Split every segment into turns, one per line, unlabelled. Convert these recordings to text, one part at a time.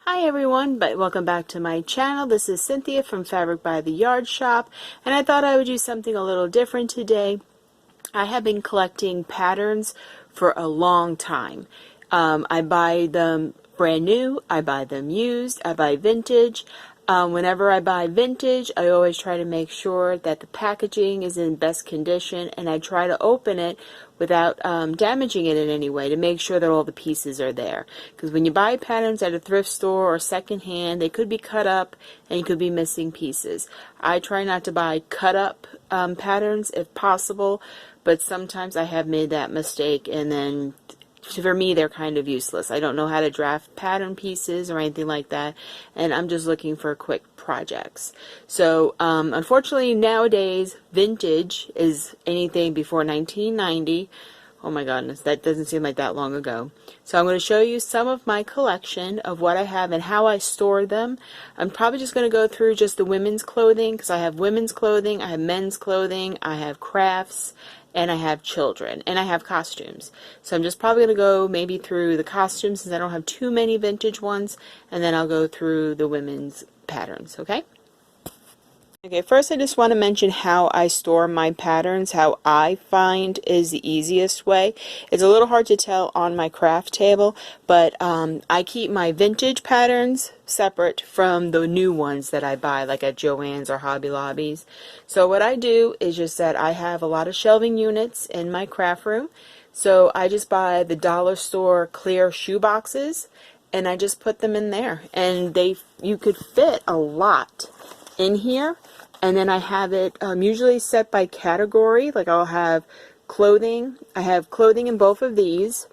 Hi everyone, welcome back to my channel. This is Cynthia from Fabric by the Yard Shop, and I thought I would do something a little different today. I have been collecting patterns for a long time. I buy them brand new, I buy them used, I buy vintage. Whenever I buy vintage, I always try to make sure that the packaging is in best condition, and I try to open it without damaging it in any way to make sure that all the pieces are there. Because when you buy patterns at a thrift store or secondhand, they could be cut up and you could be missing pieces. I try not to buy cut up patterns if possible, but sometimes I have made that mistake, and then for me they're kind of useless. I don't know how to draft pattern pieces or anything like that, and I'm just looking for quick projects. So unfortunately nowadays vintage is anything before 1990. Oh my goodness, that doesn't seem like that long ago. So I'm going to show you some of my collection of what I have and how I store them. I'm probably just going to go through just the women's clothing, because I have women's clothing, I have men's clothing, I have crafts, and I have children, and I have costumes. So I'm just probably going to go maybe through the costumes since I don't have too many vintage ones, and then I'll go through the women's patterns, okay? Okay, first I just want to mention how I store my patterns, how I find is the easiest way. It's a little hard to tell on my craft table, but I keep my vintage patterns separate from the new ones that I buy, like at Joann's or Hobby Lobby's. So what I do is just that I have a lot of shelving units in my craft room, so I just buy the dollar store clear shoe boxes, and I just put them in there, and you could fit a lot in here. And then I have it usually set by category. Like I'll have clothing. I have clothing in both of these,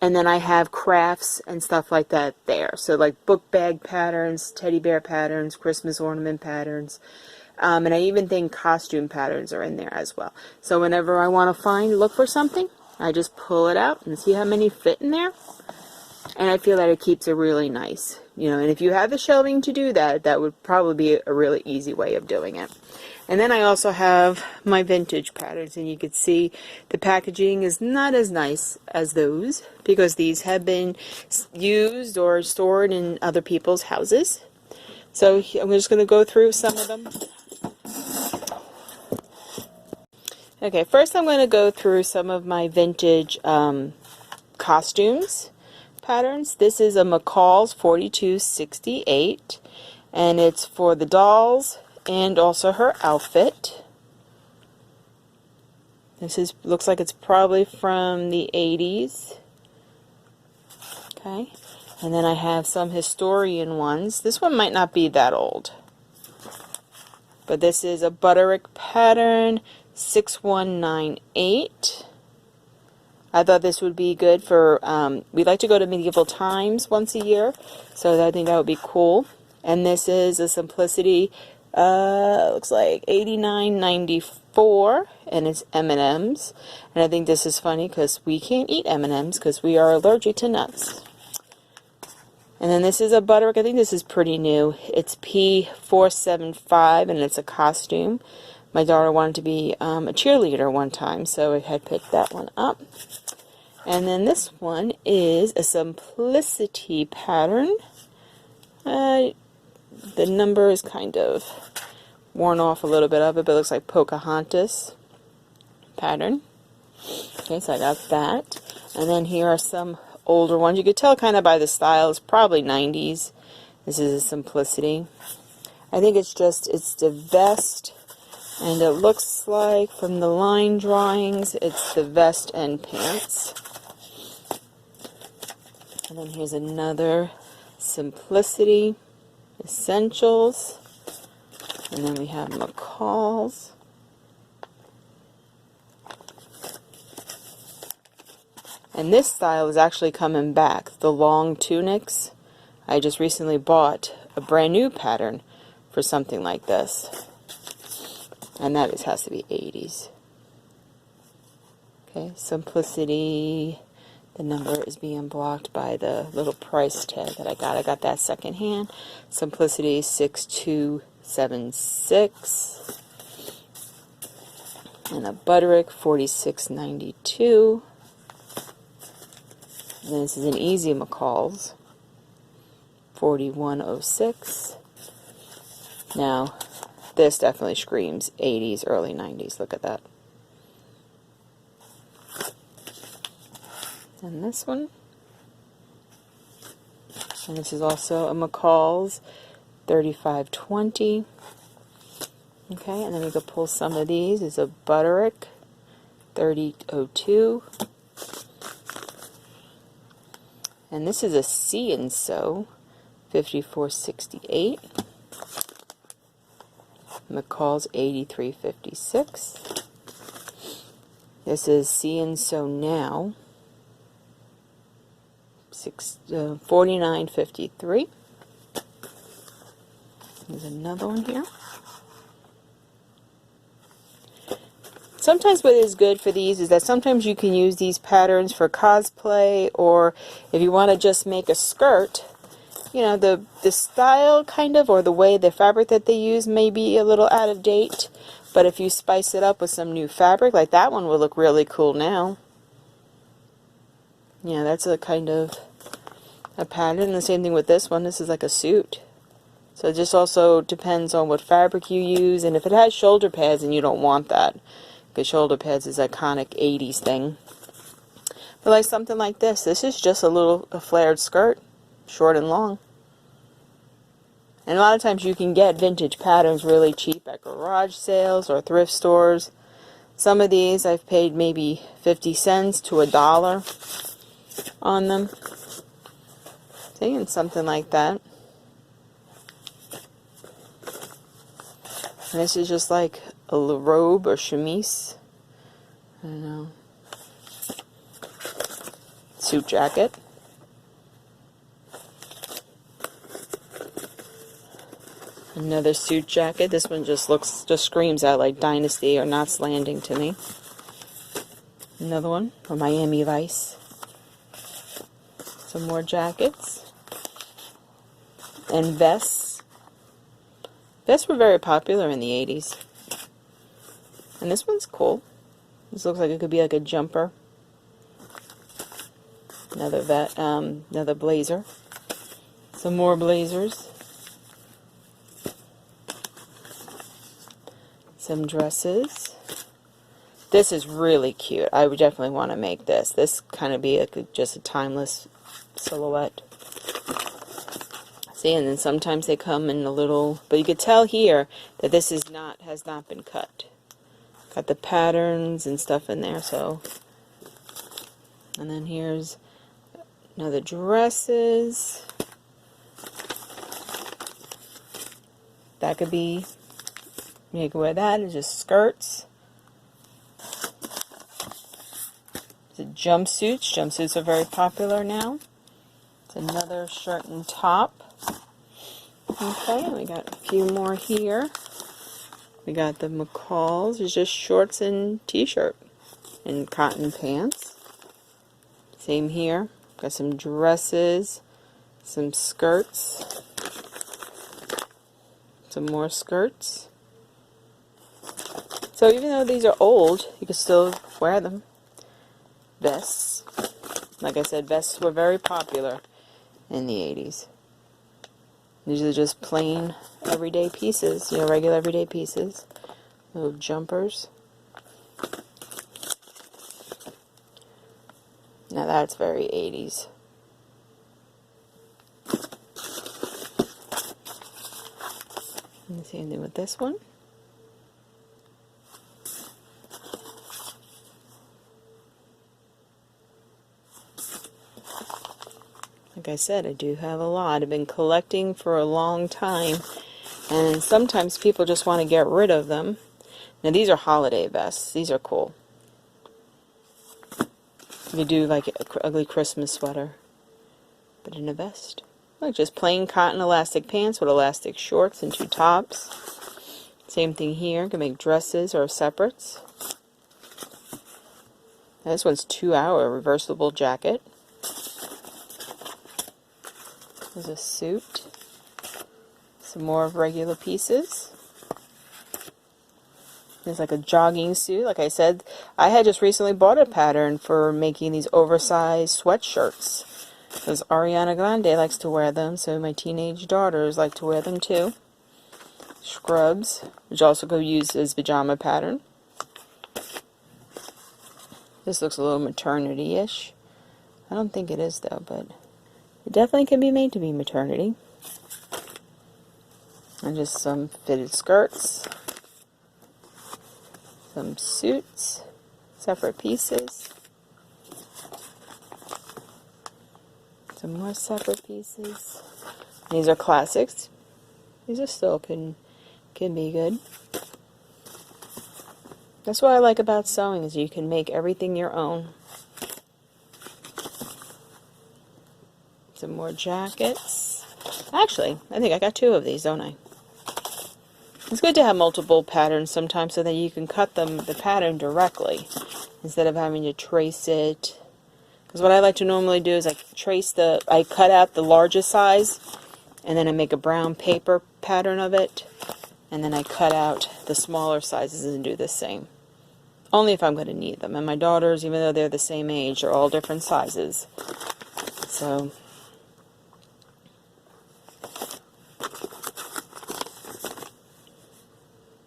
and then I have crafts and stuff like that there. So like book bag patterns, teddy bear patterns, Christmas ornament patterns, and I even think costume patterns are in there as well. So whenever I want to look for something, I just pull it out and see how many fit in there. And I feel that it keeps it really nice, and if you have the shelving to do that, that would probably be a really easy way of doing it. And then I also have my vintage patterns, and you can see the packaging is not as nice as those because these have been used or stored in other people's houses. So I'm just going to go through some of them. Okay, first I'm going to go through some of my vintage costumes patterns. This is a McCall's 4268, and it's for the dolls and also her outfit. This looks like it's probably from the 80s. Okay, and then I have some historian ones. This one might not be that old, but this is a Butterick pattern 6198. I thought this would be good for, we like to go to medieval times once a year, so I think that would be cool. And this is a Simplicity, looks like 89.94, and it's M&M's. And I think this is funny because we can't eat M&M's because we are allergic to nuts. And then this is a Butterick, I think this is pretty new. It's P475, and it's a costume. My daughter wanted to be a cheerleader one time, so I had picked that one up. And then this one is a Simplicity pattern. The number is kind of worn off a little bit of it, but it looks like Pocahontas pattern. Okay, so I got that. And then here are some older ones. You could tell kind of by the style. It's probably 90s. This is a Simplicity. I think it's the vest. And it looks like from the line drawings, it's the vest and pants. And then here's another Simplicity Essentials. And then we have McCall's. And this style is actually coming back, the long tunics. I just recently bought a brand new pattern for something like this. And that has to be 80s. Okay, Simplicity. The number is being blocked by the little price tag that I got. I got that second hand. Simplicity 6276. And a Butterick 4692. And then this is an Easy McCall's. 4106. Now, this definitely screams 80s, early 90s. Look at that. And this one. And this is also a McCall's 3520. Okay, and then we could pull some of these. Is a Butterick 3002. And this is a See & Sew 5468. McCall's 8356. This is See & Sew Now 4953. There's another one here. Sometimes what is good for these is that sometimes you can use these patterns for cosplay, or if you want to just make a skirt, you know, the style kind of, or the way the fabric that they use may be a little out of date, but if you spice it up with some new fabric, like that one will look really cool now. Yeah, that's a kind of a pattern. The same thing with this one. This is like a suit. So it just also depends on what fabric you use, and if it has shoulder pads and you don't want that, because shoulder pads is iconic 80s thing. But like something like this, this is just a flared skirt, short and long. And a lot of times you can get vintage patterns really cheap at garage sales or thrift stores. Some of these I've paid maybe 50 cents to $1 on them. Saying something like that. And this is just like a robe or chemise. I don't know. Suit jacket. Another suit jacket. This one just screams out like Dynasty or Knots Landing to me. Another one, or Miami Vice. Some more jackets. And vests. Vests were very popular in the 80s. And this one's cool. This looks like it could be like a jumper. Another blazer. Some more blazers. Some dresses. This is really cute. I would definitely want to make this. This kind of be just a timeless silhouette. See, and then sometimes they come in a little, but you could tell here that this has not been cut. Got the patterns and stuff in there, so. And then here's another dresses. That could be, you can wear that as just skirts. The jumpsuits. Jumpsuits are very popular now. It's another shirt and top. Okay, we got a few more here. We got the McCalls. It's just shorts and t-shirt and cotton pants. Same here. Got some dresses, some skirts, some more skirts. So even though these are old, you can still wear them. Vests. Like I said, vests were very popular in the 80s. These are just plain everyday pieces, you know, regular everyday pieces. Little jumpers. Now that's very 80s. And the same thing with this one. Like I said, I do have a lot. I've been collecting for a long time, and sometimes people just want to get rid of them. Now these are holiday vests. These are cool. You do like an ugly Christmas sweater, but in a vest. Look, just plain cotton elastic pants with elastic shorts and two tops. Same thing here. You can make dresses or separates. Now this one's 2-hour reversible jacket. There's a suit. Some more regular pieces. There's like a jogging suit. Like I said, I had just recently bought a pattern for making these oversized sweatshirts. Because Ariana Grande likes to wear them, so my teenage daughters like to wear them too. Scrubs, which also go use as pajama pattern. This looks a little maternity-ish. I don't think it is though, but it definitely can be made to be maternity. And just some fitted skirts. Some suits, separate pieces. Some more separate pieces. These are classics. These are still can be good. That's what I like about sewing, is you can make everything your own. Some more jackets. Actually, I think I got 2 of these, don't I? It's good to have multiple patterns sometimes so that you can cut the pattern directly instead of having to trace it. Because what I like to normally do is I cut out the largest size and then I make a brown paper pattern of it, and then I cut out the smaller sizes and do the same. Only if I'm going to need them. And my daughters, even though they're the same age, are all different sizes. So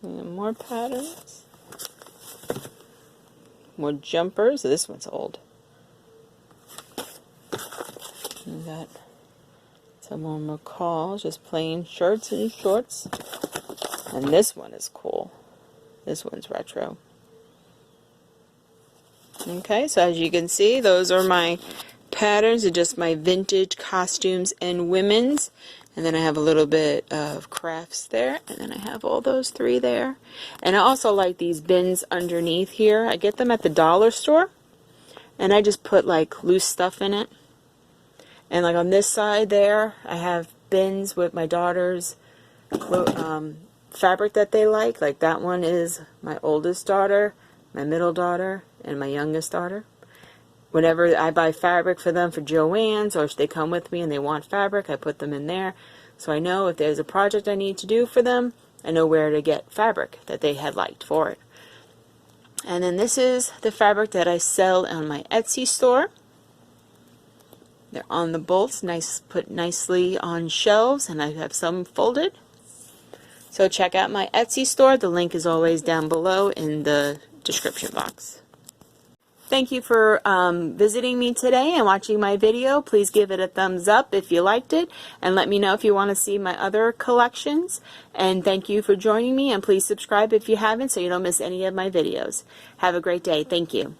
and more patterns. More jumpers. This one's old. We got some more McCall, just plain shirts and shorts. And this one is cool. This one's retro. Okay, so as you can see, those are my patterns of just my vintage costumes and women's. And then I have a little bit of crafts there. And then I have all those 3 there. And I also like these bins underneath here. I get them at the dollar store. And I just put like loose stuff in it. And like on this side there, I have bins with my daughters' fabric that they like. Like that one is my oldest daughter, my middle daughter, and my youngest daughter. Whenever I buy fabric for them for Joann's, or if they come with me and they want fabric, I put them in there. So I know if there's a project I need to do for them, I know where to get fabric that they had liked for it. And then this is the fabric that I sell on my Etsy store. They're on the bolts, put nicely on shelves, and I have some folded. So check out my Etsy store. The link is always down below in the description box. Thank you for visiting me today and watching my video. Please give it a thumbs up if you liked it, and let me know if you want to see my other collections. And thank you for joining me, and please subscribe if you haven't so you don't miss any of my videos. Have a great day. Thank you.